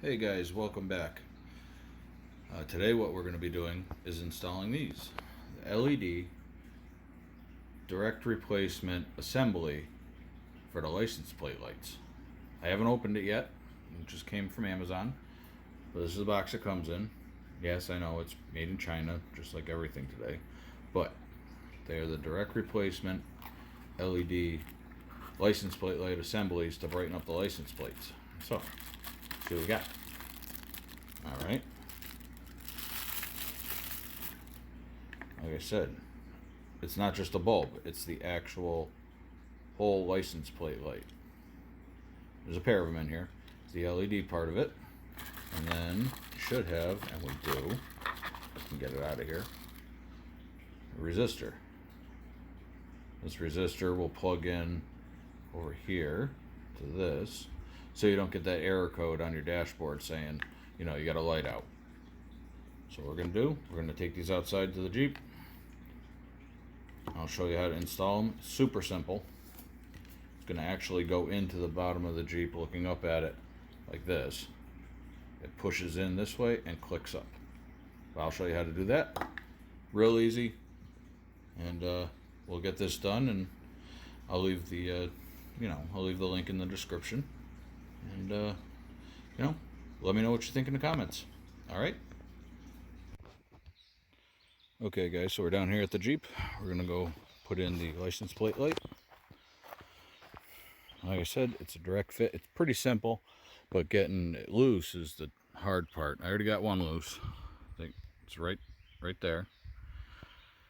Hey guys, welcome back. Today what we're going to be doing is installing these. The LED direct replacement assembly for the license plate lights. I haven't opened it yet. It just came from Amazon. But this is the box it comes in. Yes, I know it's made in China, just like everything today. But they are the direct replacement LED license plate light assemblies to brighten up the license plates. So, see what we got. Alright. Like I said, it's not just a bulb, it's the actual whole license plate light. There's a pair of them in here. It's the LED part of it. And then you should have, and we do, I can get it out of here, a resistor. This resistor will plug in over here to this, so you don't get that error code on your dashboard saying, you got a light out. So what we're going to do, we're going to take these outside to the Jeep. I'll show you how to install them. Super simple. It's going to actually go into the bottom of the Jeep looking up at it like this. It pushes in this way and clicks up. But I'll show you how to do that. Real easy. And we'll get this done, and I'll leave the I'll leave the link in the description. And let me know what you think in the comments. All right. Okay guys, so we're down here at the Jeep. We're gonna go put in the license plate light. Like I said, it's a direct fit. It's pretty simple, but getting it loose is the hard part. I already got one loose. I think it's right there.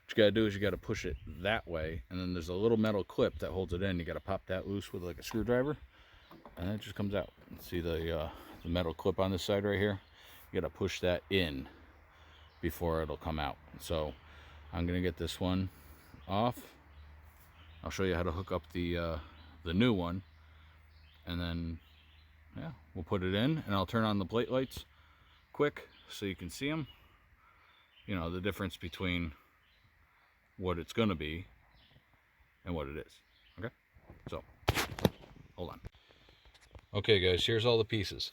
What you gotta do is you gotta push it that way, and then there's a little metal clip that holds it in. You gotta pop that loose with like a screwdriver, and then it just comes out. See the metal clip on this side right here? You gotta push that in before it'll come out. So I'm gonna get this one off. I'll show you how to hook up the new one, and then we'll put it in, and I'll turn on the plate lights quick so you can see them. The difference between what it's gonna be and what it is. Okay, so hold on. Okay guys, here's all the pieces.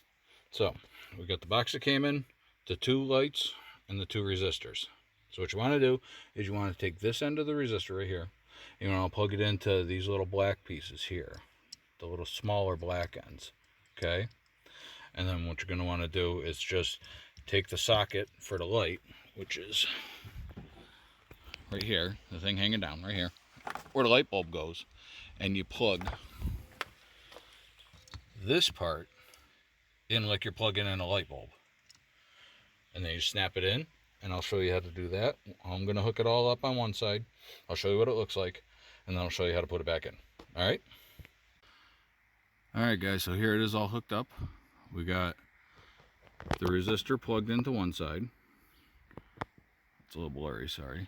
So we got the box that came in, the two lights, and the two resistors. So what you want to do is you want to take this end of the resistor right here, and you want to plug it into these little black pieces here, the little smaller black ends. Okay, and then what you're going to want to do is just take the socket for the light, which is right here, the thing hanging down right here where the light bulb goes, and you plug this part in like you're plugging in a light bulb. And then you snap it in, and I'll show you how to do that. I'm going to hook it all up on one side. I'll show you what it looks like, and then I'll show you how to put it back in. All right? All right, guys, so here it is all hooked up. We got the resistor plugged into one side. It's a little blurry, sorry.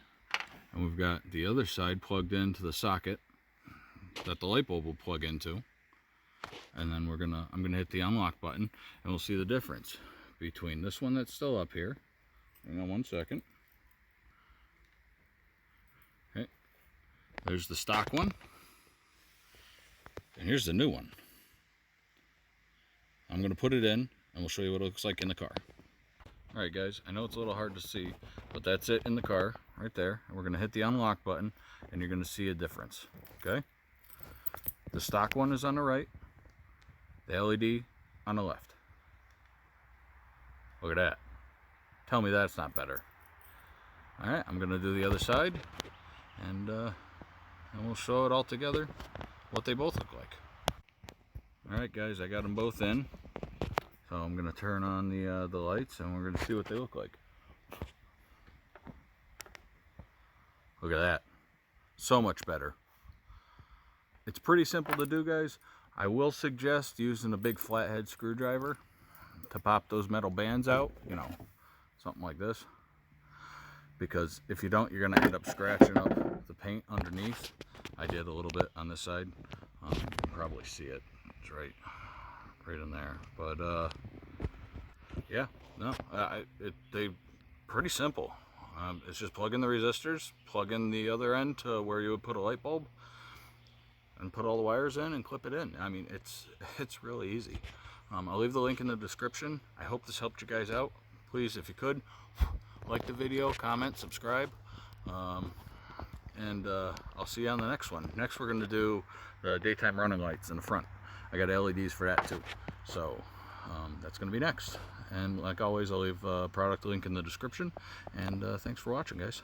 And we've got the other side plugged into the socket that the light bulb will plug into. And then I'm gonna hit the unlock button, and we'll see the difference between this one that's still up here. Hang on one second. Okay, there's the stock one, and here's the new one. I'm going to put it in, and we'll show you what it looks like in the car. Alright guys, I know it's a little hard to see, but that's it in the car, right there. And we're going to hit the unlock button, and you're going to see a difference. Okay? The stock one is on the right, the LED on the left. Look at that. Tell me that's not better. Alright, I'm going to do the other side, and we'll show it all together, what they both look like. Alright guys, I got them both in. So I'm going to turn on the lights, and we're going to see what they look like. Look at that. So much better. It's pretty simple to do, guys. I will suggest using a big flathead screwdriver to pop those metal bands out, something like this, because if you don't, you're going to end up scratching up the paint underneath. I did a little bit on this side. You can probably see it. It's right in there. But yeah, no, they pretty simple. It's just plug in the resistors, plug in the other end to where you would put a light bulb, and put all the wires in and clip it in. I mean, it's really easy. I'll leave the link in the description. I hope this helped you guys out. Please, if you could, like the video, comment, subscribe, and I'll see you on the next one. Next we're going to do the daytime running lights in the front. I got LEDs for that too, so that's going to be next. And like always, I'll leave a product link in the description, and thanks for watching, guys.